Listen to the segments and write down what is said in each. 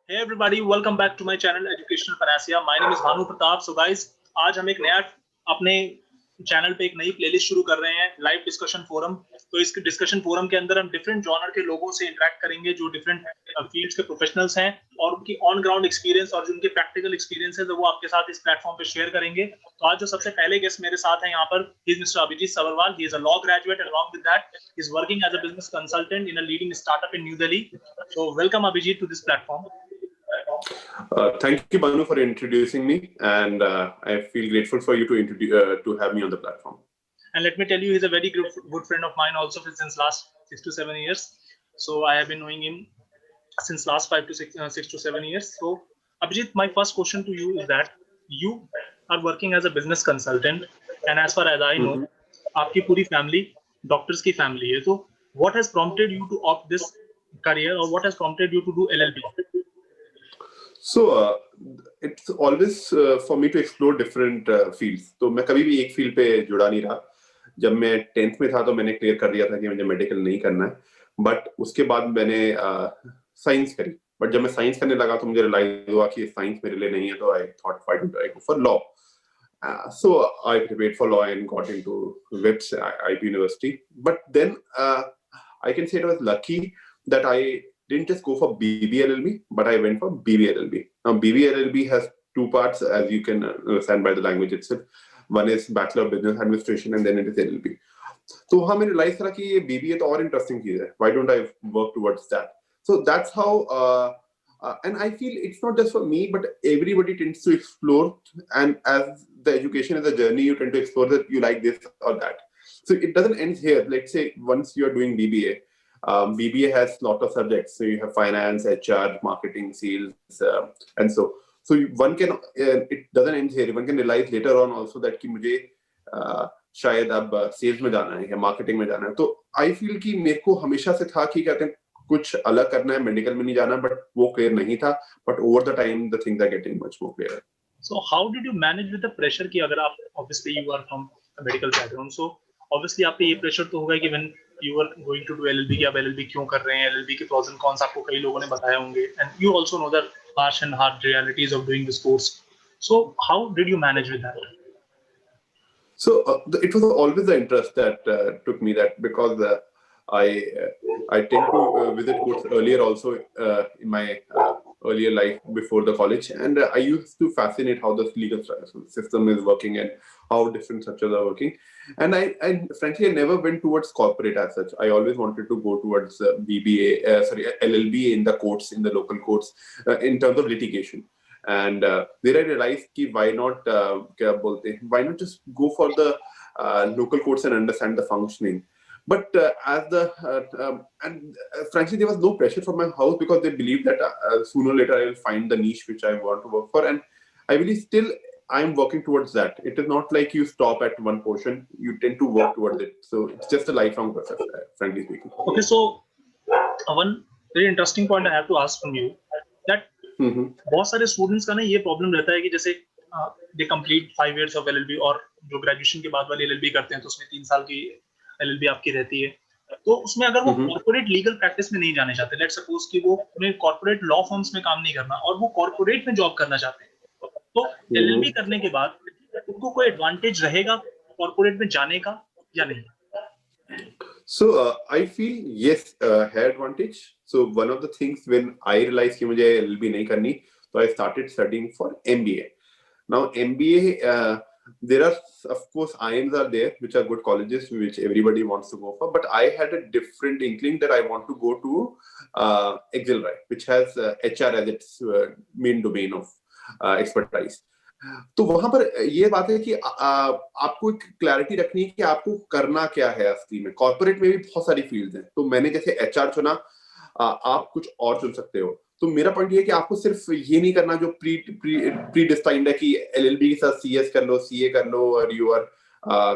Hey everybody, welcome back to my channel Educational Panacea. My name is Bhanu Pratap. So guys, आज हम एक नया अपने channel पे एक नई प्लेलिस्ट शुरू कर रहे हैं, लाइव डिस्कशन फोरम। तो इस डिस्कशन फोरम के अंदर हम डिफरेंट जॉनर के लोगों से इंटरेक्ट करेंगे जो डिफरेंट फील्ड्स के प्रोफेशनल्स हैं और उनकी ऑन ग्राउंड एक्सपीरियंस और जो उनके प्रैक्टिकल एक्सपीरियंस है वो आपके साथ इस प्लेटफॉर्म पे शेयर करेंगे। तो आज जो सबसे पहले गेस्ट मेरे साथ हैं यहाँ पर, he is mister Abhijeet Sabharwal. He is a law graduate and along with that he is working as a business consultant in a leading startup in New Delhi. So welcome Abhijit to this platform. Thank you, Banu, for introducing me, and I feel grateful for you to have me on the platform. And let me tell you, he's a very good friend of mine also since last 6 to 7 years. So I have been knowing him since last 6 to 7 years. So Abhijit, my first question to you is that you are working as a business consultant, and as far as I know, आपकी पूरी family doctors की family है. So what has prompted you to opt this career, or what has prompted you to do LLB? So it's always for me to explore different fields. तो मैं कभी भी एक field पे जुड़ा नहीं रहा. जब मैं 10th में था तो मैंने क्लियर कर दिया था कि मुझे मेडिकल नहीं करना है, बट उसके बाद मैंने साइंस करी. बट जब मैं साइंस करने लगा तो मुझे रियलाइज हुआ कि साइंस मेरे लिए नहीं है, तो I thought why don't I go for law. So I prepared for law and got into WIPS IP University. But then I can say it was lucky that I didn't just go for BBLLB, but I went for BBLLB. Now BBLLB has two parts, as you can understand by the language itself. One is Bachelor of Business Administration, and then it is LLB. So वहाँ मैंने realize करा कि ये BBA तो और interesting चीज है. Why don't I work towards that? So that's how, and I feel it's not just for me, but everybody tends to explore. And as the education is a journey, you tend to explore that you like this or that. So it doesn't end here. Let's say once you are doing BBA. BBA has lot of subjects, so you have finance, HR, marketing, sales, and so one can it doesn't end here. One can realize later on also that कि मुझे शायद अब sales में जाना है या marketing में जाना है. तो I feel कि मेरे को हमेशा से था कि कहते हैं कुछ अलग करना है, मेडिकल में नहीं जाना, but वो clear नहीं था. But over the time the things are getting much more clear. So how did you manage with the pressure कि अगर आप obviously you are from a medical background, so obviously आप पे ये pressure तो होगा कि when you are going to do LLB कि आप LLB क्यों कर रहे हैं, LLB के pros and cons आपको कई लोगों ने बताए होंगे, and you also know the harsh and hard realities of doing this course. So how did you manage with that? So it was always the interest that took me that, because I tend to visit courts earlier also in my earlier life before the college, and I used to fascinate how the legal system is working and how different structures are working. And I frankly I never went towards corporate as such. I always wanted to go towards LLB in the courts, in the local courts, in terms of litigation. And there I realized कि why not why not just go for the local courts and understand the functioning. But frankly, there was no pressure from my house, because they believe that sooner or later I will find the niche which I want to work for, and I believe still I am working towards that. It is not like you stop at one portion; you tend to work towards it. So it's just a lifelong process, frankly speaking. Okay, so one very interesting point I have to ask from you that बहुत सारे students का ना ये problem रहता है कि जैसे they complete 5 years of LLB, और जो ग्रेजुएशन के बाद वाले LLB करते हैं तो उसमें 3 साल की LLB आपकी रहती है. तो उसमें अगर वो कॉर्पोरेट लीगल प्रैक्टिस में नहीं जाने चाहते, लेट्स सपोज कि वो उन्हें कॉर्पोरेट लॉ फर्म्स में काम नहीं करना और वो कॉर्पोरेट में जॉब करना चाहते हैं, तो LLB करने के बाद उनको कोई एडवांटेज रहेगा कॉर्पोरेट में जाने का या नहीं? So I feel yes, had advantage. So one of the things when I realized कि मुझे LLB नहीं करनी, so I started studying for MBA. Now MBA, there are of course IIMs are there, which are good colleges which everybody wants to go for. But I had a different inkling that I want to go to Excelry, which has HR as its main domain of expertise. तो वहां पर ये बात है कि आपको एक clarity रखनी है कि आपको करना क्या है असली में. कॉर्पोरेट में भी बहुत सारी फील्ड्स हैं, तो मैंने जैसे HR चुना, आप कुछ और चुन सकते हो. तो मेरा पॉइंट ये है कि आपको सिर्फ ये नहीं करना जो प्री डिस्टाइंड है कि LLB के साथ CS कर लो, CA कर लो, और यू आर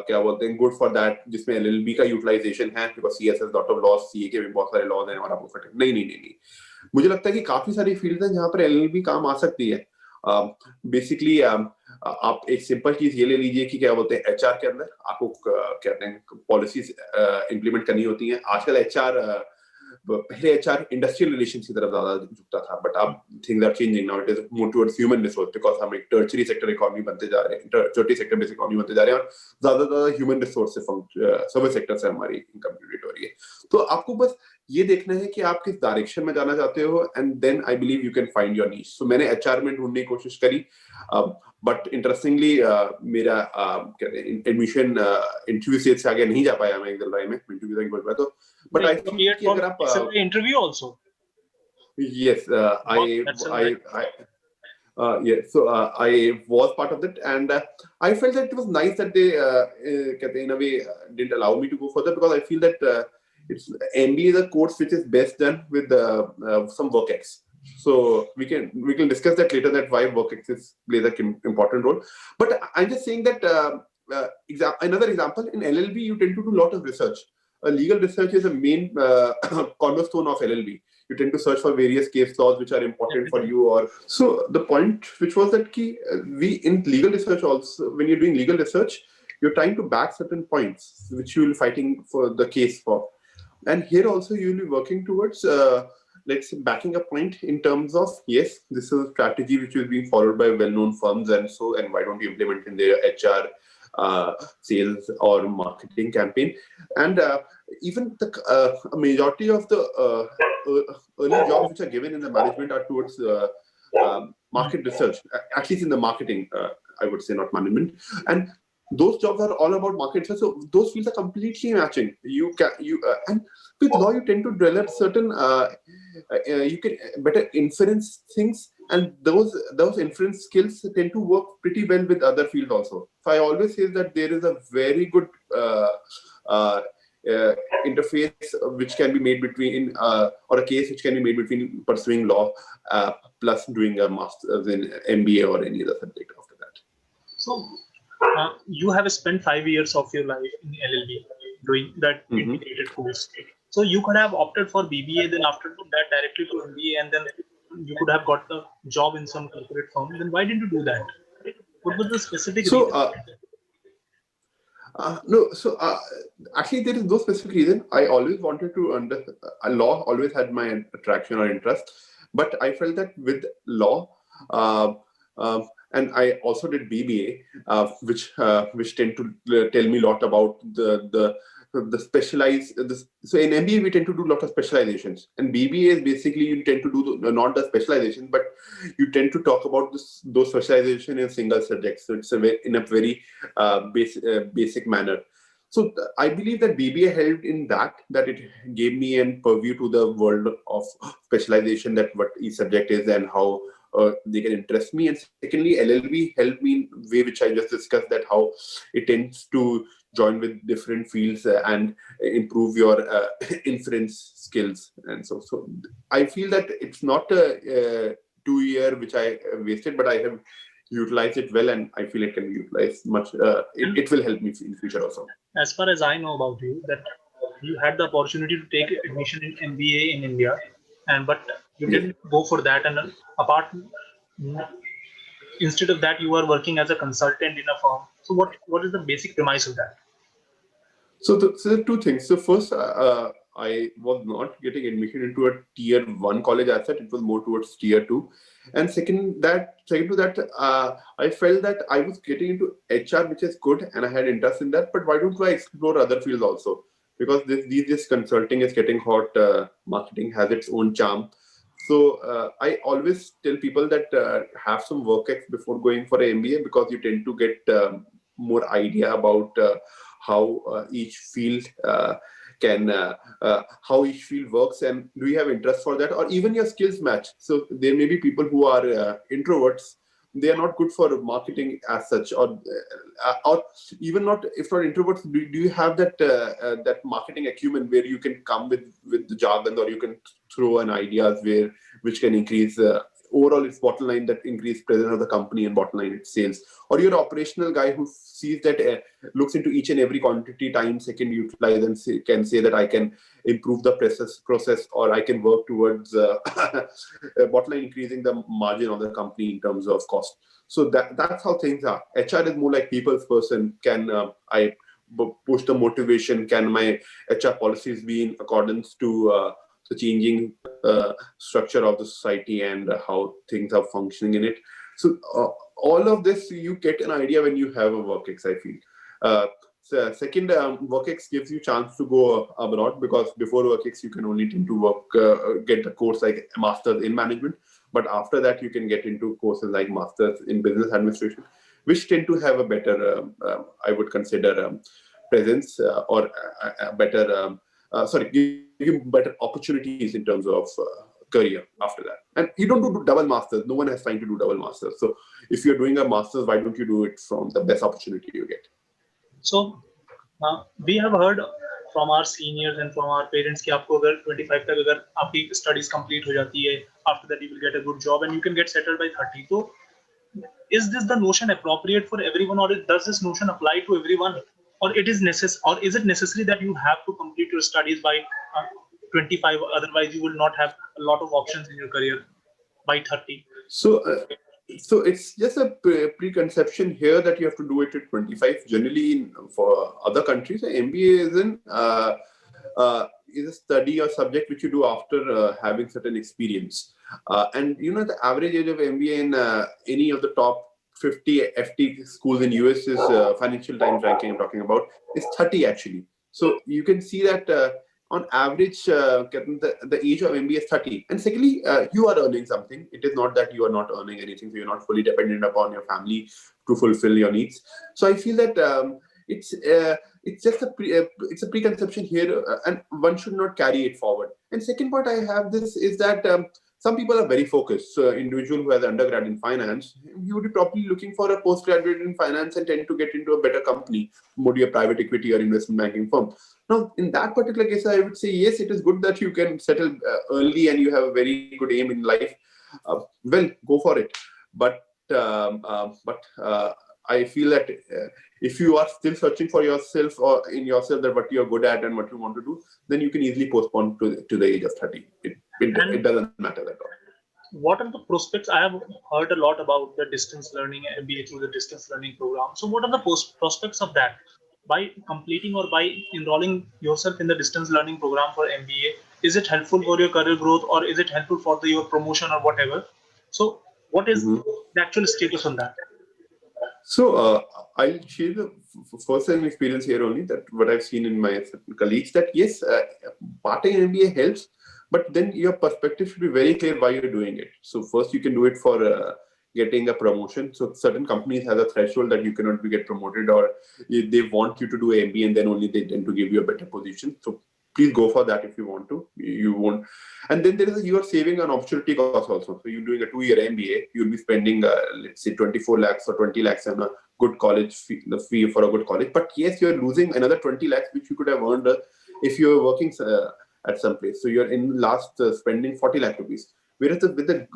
क्या बोलते हैं गुड फॉर दैट, जिसमें LLB का यूटिलाइजेशन है, because CS has lot of laws, CA के भी बहुत सारे लॉज हैं और आपको फटे. नहीं, मुझे लगता है कि काफी सारी फील्ड हैं जहाँ पर LLB काम आ सकती है. बेसिकली आप एक सिंपल चीज ये ले लीजिए कि क्या बोलते हैं HR के अंदर आपको कहते हैं पॉलिसीज इंप्लीमेंट करनी होती हैं. आजकल HR पहले HR इंडस्ट्रियल रिलेशंस की तरफ ज्यादा झुकता था, बट अब things are changing now, it is more towards human resource, because हम एक टर्शियरी सेक्टर इकोनॉमी बनते जा रहे हैं, टर्शियरी सेक्टर बेस्ड इकोनॉमी बनते जा रहे हैं, और ज्यादा ह्यूमन रिसोर्स से सर्विस सेक्टर से हमारी इनकम जनरेट हो रही है। तो आपको बस ये देखना है कि आप किस डायरेक्शन में जाना चाहते हो, and then I believe you can find your niche. सो मैंने HR में ढूंढने की कोशिश करी, बट इंटरेस्टिंगली मेरा एडमिशन इंटरव्यू स्टेज से आगे नहीं जा पाया मैं एक में इंटरव्यू तक बढ़ पाया। तो बट आई थिंक कि अगर आप interview also yes I was part of that, and I felt that it was nice that they in a way didn't allow me to go further, because I feel that it's MBA is a course which is best done with some work-ex. So we can discuss that later, that why work-ex plays an important role. But I'm just saying that another example, in LLB you tend to do a lot of research. Legal research is a main cornerstone of LLB. You tend to search for various case laws which are important for you. Or so the point which was that we in legal research also, when you're doing legal research, you're trying to back certain points which you will be fighting for the case for. And here also you will be working towards let's say backing a point in terms of, yes, this is a strategy which is being followed by well-known firms, and why don't you implement in their HR sales or marketing campaign. And even the majority of the early jobs which are given in the management are towards market research, at least in the marketing, I would say, not management. And those jobs are all about market research, so those fields are completely matching. And with law you tend to develop certain you can better inference things, and those inference skills tend to work pretty well with other fields also. So I always say that there is a very good interface which can be made between or a case which can be made between pursuing law plus doing a master's in MBA or any other subject after that. So you have spent 5 years of your life in LLB doing that integrated course. So you could have opted for BBA, then after that directly to MBA, and then you could have got the job in some corporate firm. Then why didn't you do that? What was the specific reason? Actually there is no specific reason. I always wanted to law always had my attraction or interest, but I felt that with law and I also did BBA, which tend to tell me a lot about the specialized. So in MBA we tend to do a lot of specializations, and BBA is basically you tend to do not the specialization, but you tend to talk about those specialization in single subjects. So it's in a very basic manner. So I believe that BBA helped in that it gave me an purview to the world of specialization, that what each subject is and how they can interest me. And secondly, LLB helped me in a way which I just discussed, that how it tends to join with different fields and improve your inference skills. And so I feel that it's not a 2-year which I wasted, but I have utilized it well, and I feel it can be utilized much. It will help me in future also. As far as I know about you, that you had the opportunity to take admission in MBA in India, but you didn't go for that, and instead of that you are working as a consultant in a firm. So what is the basic premise of that? So there are two things. So first, I was not getting admission into a tier 1 college as such. It was more towards tier 2. And second to that, I felt that I was getting into HR, which is good, and I had interest in that. But why don't I explore other fields also? Because this consulting is getting hot. Marketing has its own charm. So I always tell people that have some work-ex before going for an MBA, because you tend to get more idea about how each field how each field works, and do you have interest for that, or even your skills match. So there may be people who are introverts, they are not good for marketing as such, or even not, if not introverts, do you have that marketing acumen where you can come with the jargon, or you can throw an ideas which can increase overall its bottom line, that increase presence of the company and bottom line its sales. Or you're an operational guy who sees that looks into each and every quantity, time, second utilize, and can say that I can improve the process, or I can work towards bottom line increasing the margin of the company in terms of cost. So that's how things are. HR is more like people's person. Can I push the motivation? Can my HR policies be in accordance to the changing structure of the society and how things are functioning in it. So all of this you get an idea when you have a WorkX, I feel. So second, WorkX gives you chance to go abroad, because before WorkX you can only tend to work, get a course like a Masters in Management, but after that you can get into courses like Masters in Business Administration, which tend to have a better, I would consider, presence or a better, give you better opportunities in terms of career after that. And you don't do double masters. No one has time to do double masters. So if you're doing a master's, why don't you do it from the best opportunity you get? So we have heard from our seniors and from our parents कि आपको अगर 25 तक अगर आपकी studies complete हो जाती है, after that you will get a good job and you can get settled by 30. So is this the notion appropriate for everyone, or does this notion apply to everyone, or it is necessary that you have to complete your studies by 25, otherwise you will not have a lot of options in your career by 30? So it's just a preconception here that you have to do it at 25. Generally, for other countries, MBA is a study or subject which you do after having certain experience. And the average age of MBA in any of the top 50 FT schools in US is Financial Times ranking I'm talking about, is 30 actually. So you can see that on average, the age of MBA is 30. And secondly, you are earning something. It is not that you are not earning anything. So you're not fully dependent upon your family to fulfill your needs. So I feel that it's just a preconception here, and one should not carry it forward. And second part I have this is that some people are very focused. So individual who has undergrad in finance, you would be probably looking for a postgraduate in finance and tend to get into a better company, maybe a private equity or investment banking firm. Now, in that particular case, I would say, yes, it is good that you can settle early and you have a very good aim in life. Well, go for it. But I feel that if you are still searching for yourself or in yourself that what you're good at and what you want to do, then you can easily postpone to the age of 30. It doesn't matter at all. What are the prospects? I have heard a lot about the distance learning, MBA through the distance learning program. So what are the prospects of that? By completing or by enrolling yourself in the distance learning program for MBA, is it helpful for your career growth, or is it helpful for your promotion or whatever? So what is the actual status on that? So I'll share the first-hand experience here only, that what I've seen in my colleagues, that yes, part-time MBA helps, but then your perspective should be very clear why you're doing it. So first you can do it for getting a promotion. So certain companies have a threshold that you cannot get promoted, or they want you to do MBA and then only they tend to give you a better position. So please go for that if you want to. You won't. And then you are saving an opportunity cost also. So you're doing a 2-year MBA, you'll be spending, let's say 24 lakhs or 20 lakhs on a good college fee, the fee for a good college. But yes, you're losing another 20 lakhs, which you could have earned if you were working at some place. So you're in last spending 40 lakh rupees. Whereas with the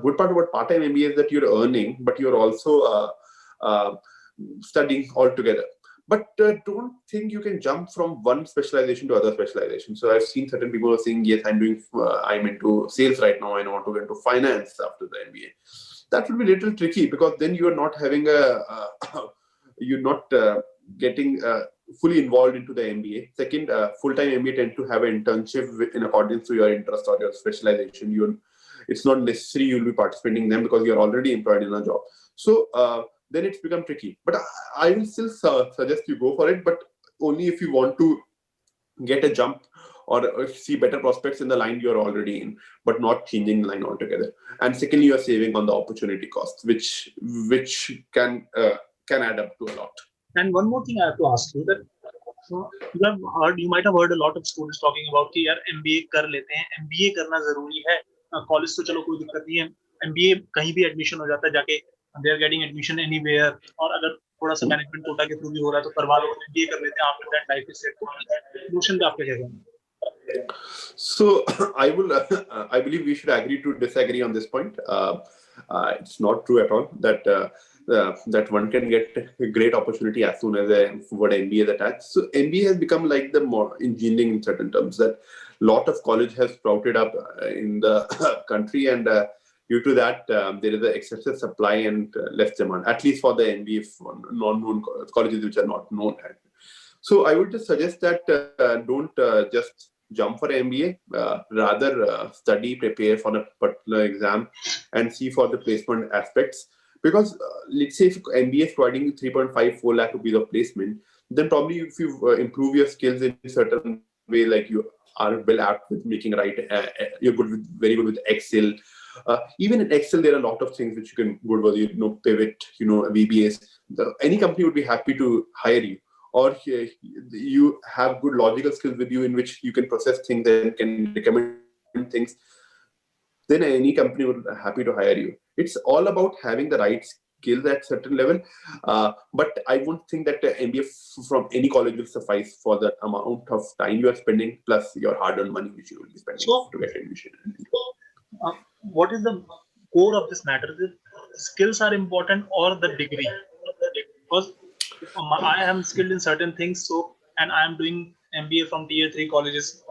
good part about part-time MBA is that you're earning, but you're also studying altogether. But don't think you can jump from one specialization to other specialization. So I've seen certain people are saying, yes, I'm into sales right now, and I want to go into finance after the MBA. That would be a little tricky, because then you are not having you're not getting fully involved into the MBA. Second, full-time MBA tend to have an internship in accordance to your interest or your specialization. It's not necessary you'll be participating in them because you're already employed in a job. So then it's become tricky. But I will still suggest you go for it, but only if you want to get a jump or see better prospects in the line you're already in, but not changing the line altogether. And secondly, you're saving on the opportunity cost, which can add up to a lot. And one more thing I have to ask you, that you might have heard a lot of students talking about कि यार MBA कर लेते हैं, MBA करना जरूरी है, college तो चलो कोई दिक्कत नहीं है, MBA कहीं भी एडमिशन हो जाता है जाके, they are getting admission anywhere, और अगर थोड़ा सा मैनेजमेंट कोटा के थ्रू भी हो रहा है तो करवा लो, MBA कर लेते हैं, after that life is set. Notion पे आपका क्या कहना है? So I believe we should agree to disagree on this point. It's not true at all that one can get a great opportunity as soon as a word MBA is attached. So MBA has become like the more engineering in certain terms, that lot of college has sprouted up in the country, and due to that there is an excessive supply and less demand, at least for the MBA non-known colleges which are not known. So I would just suggest that don't just jump for MBA, rather study, prepare for a particular exam, and see for the placement aspects. Because let's say if MBA is providing you 3.54 lakh rupees of placement, then probably if you improve your skills in a certain way, like you are well apt with making you're very good with Excel. Even in Excel, there are a lot of things which you can good with, pivot, VBAs. Any company would be happy to hire you. Or you have good logical skills with you in which you can process things and can recommend things, then any company would be happy to hire you. It's all about having the right skills at certain level. But I won't think that MBA from any college will suffice for the amount of time you are spending plus your hard-earned money which you will be spending to get admission. What is the core of this matter? The skills are important or the degree? Because I am skilled in certain things, and I am doing MBA from tier 3 colleges,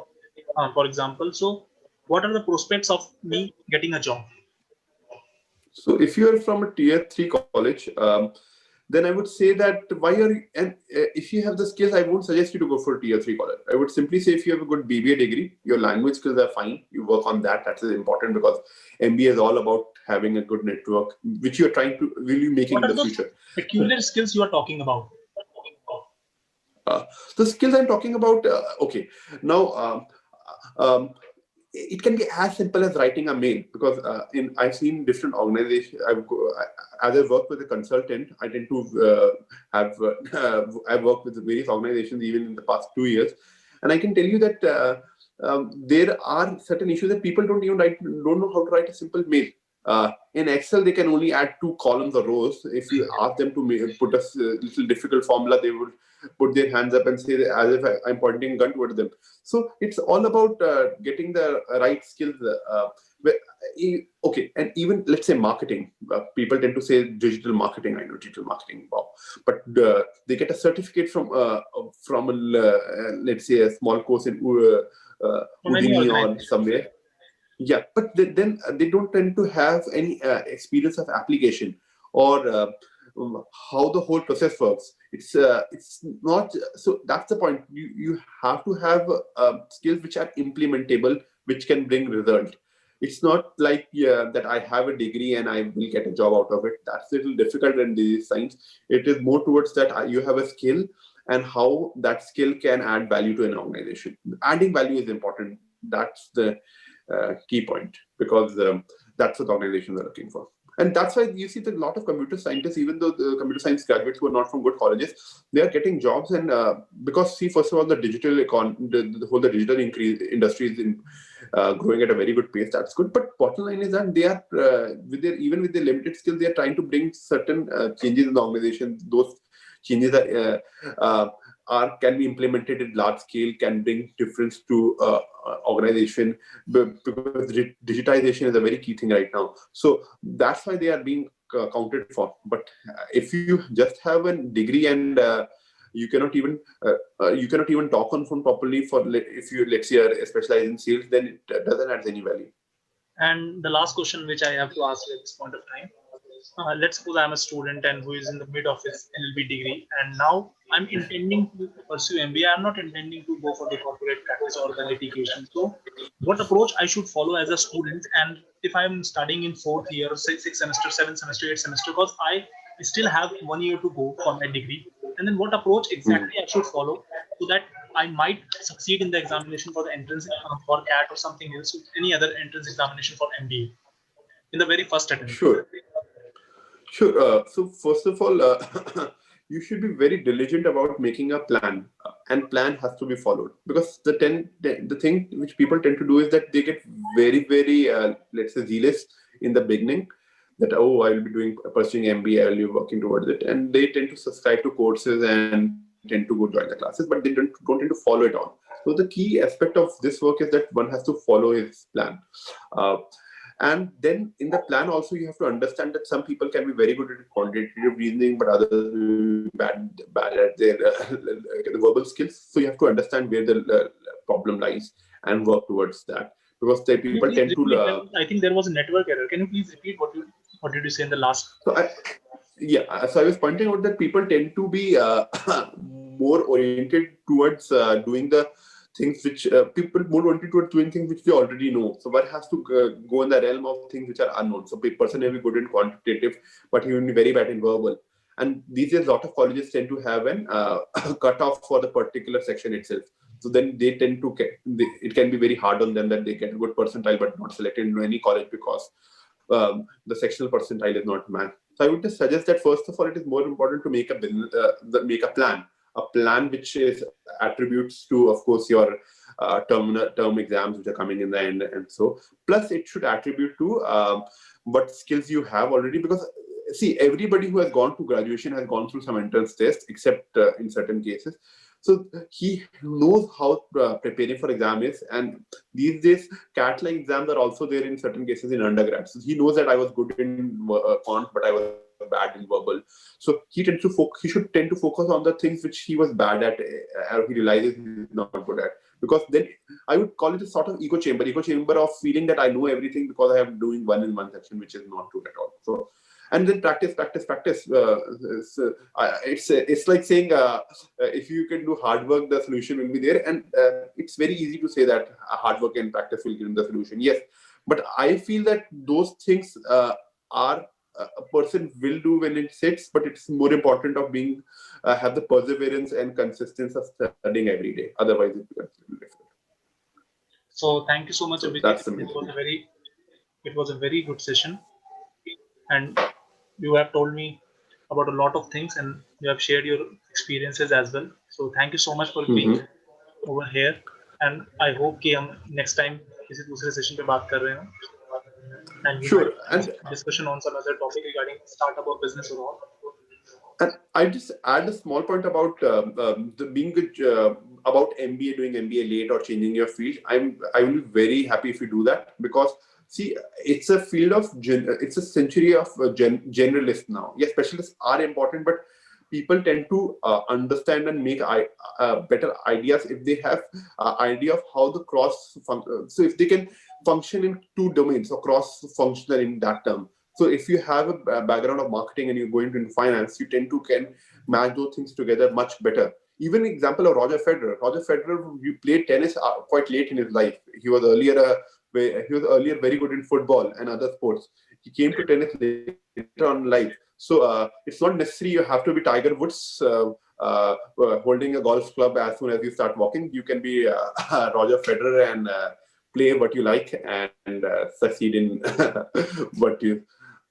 for example. So what are the prospects of me getting a job? So if you are from a tier 3 college, then I would say that if you have the skills, I won't suggest you to go for tier 3 college. I would simply say if you have a good BBA degree, your language skills are fine. You work on that. That's important because MBA is all about having a good network, which you are will be making in the future. Peculiar skills you are talking about? The skills I'm talking about, okay. Now, it can be as simple as writing a mail, because I've seen different organizations. As I work with a consultant, I tend to I've worked with various organizations even in the past 2 years, and I can tell you that there are certain issues that people don't know how to write a simple mail. In Excel, they can only add 2 columns or rows. If you ask them to put a little difficult formula, they would put their hands up and say as if I'm pointing a gun towards them. So it's all about getting the right skills. Okay, and even let's say marketing. People tend to say digital marketing. I know digital marketing, wow. But they get a certificate from let's say a small course in Udemy or somewhere. Yeah, but then they don't tend to have any experience of application or how the whole process works. It's not, so that's the point. You have to have skills which are implementable, which can bring result. It's not like that I have a degree and I will get a job out of it. That's a little difficult in the science. It is more towards that you have a skill and how that skill can add value to an organization. Adding value is important. That's the key point, because that's what organizations are looking for. And that's why you see that a lot of computer scientists, even though the computer science graduates who are not from good colleges, they are getting jobs. And because, see, first of all, the digital the digital industry is growing at a very good pace. That's good. But bottom line is that they are, even with their limited skills, they are trying to bring certain changes in the organization. Those changes can be implemented at large scale, can bring difference to organization, because digitization is a very key thing right now. So that's why they are being counted for. But if you just have a degree and you cannot even talk on phone properly, if you, let's say, are specialized in sales, then it doesn't add any value. And the last question which I have to ask at this point of time, let's suppose I'm a student and who is in the mid of his LLB degree, and now I'm intending to pursue MBA. I'm not intending to go for the corporate practice or the litigation. So what approach I should follow as a student? And if I'm studying in 4th year, 6th semester, 7th semester, 8th semester, because I still have 1 year to go for my degree, and then what approach exactly I should follow so that I might succeed in the examination for the entrance for CAT or something else, any other entrance examination for MBA in the very first attempt? Sure. So first of all, you should be very diligent about making a plan, and plan has to be followed, because the thing which people tend to do is that they get very, very, let's say, zealous in the beginning, that, oh, I will be pursuing MBA, I will be working towards it. And they tend to subscribe to courses and tend to go join the classes, but they don't tend to follow it on. So the key aspect of this work is that one has to follow his plan. And then in the plan also, you have to understand that some people can be very good at quantitative reasoning, but others will be bad at their verbal skills. So you have to understand where the problem lies and work towards that. Because people tend to... I think there was a network error. Can you please repeat what did you say in the last? So I was pointing out that people tend to be more oriented towards doing the things which people more wanted towards doing things which they already know. So one has to go in the realm of things which are unknown. So a person may be good in quantitative, but he will be very bad in verbal. And these days, a lot of colleges tend to have an cutoff for the particular section itself. So then they tend to it can be very hard on them that they get a good percentile but not selected into any college because the sectional percentile is not matched. So I would just suggest that first of all, it is more important to make a business, make a plan which is attributes to, of course, your term exams which are coming in the end, and so plus it should attribute to what skills you have already, because see, everybody who has gone to graduation has gone through some entrance tests, except in certain cases. So he knows how preparing for exam is, and these days CAT-like exams are also there in certain cases in undergrad. So he knows that I was good in quant, but I was bad in verbal. So he tends to he should tend to focus on the things which he was bad at, or he realizes he's not good at. Because then I would call it a sort of echo chamber of feeling that I know everything because I am doing one in one section, which is not true at all. So. And then practice. It's like saying if you can do hard work, the solution will be there. And it's very easy to say that hard work and practice will give the solution. Yes, but I feel that those things are a person will do when it sits, but it's more important of being have the perseverance and consistency of studying every day. Otherwise, it becomes difficult. So thank you so much, Abhijit. It was a very good session, and you have told me about a lot of things, and you have shared your experiences as well. So thank you so much for being over here. And I hope कि हम next time किसी दूसरे session पे बात कर रहे हो. And we sure. And discussion on some other topic regarding startup or business or all. And I just add a small point about being about MBA, doing MBA late or changing your field. I will be very happy if you do that, because see, it's a field of it's a century of generalists now. Yes, specialists are important, but people tend to understand and make better ideas if they have idea of how the so if they can function in two domains or cross-functional in that term. So if you have a background of marketing and you're going into finance, you tend to can match those things together much better. Even example of Roger Federer. Roger Federer, he played tennis quite late in his life. He was earlier very good in football and other sports. He came to tennis later on in life. So it's not necessary you have to be Tiger Woods holding a golf club as soon as you start walking. You can be Roger Federer and play what you like and succeed in what you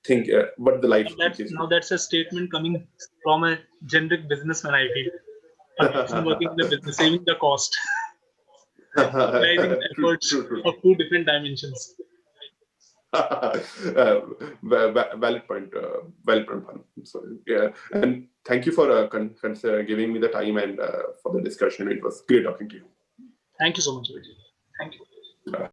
think, what the life is. Now that's a statement coming from a generic businessman, I feel. A person working in the business, saving the cost. Utilizing the efforts of two different dimensions. Valid point. So yeah, and thank you for giving me the time and for the discussion. It was great talking to you. Thank you so much, Vijay. Thank you.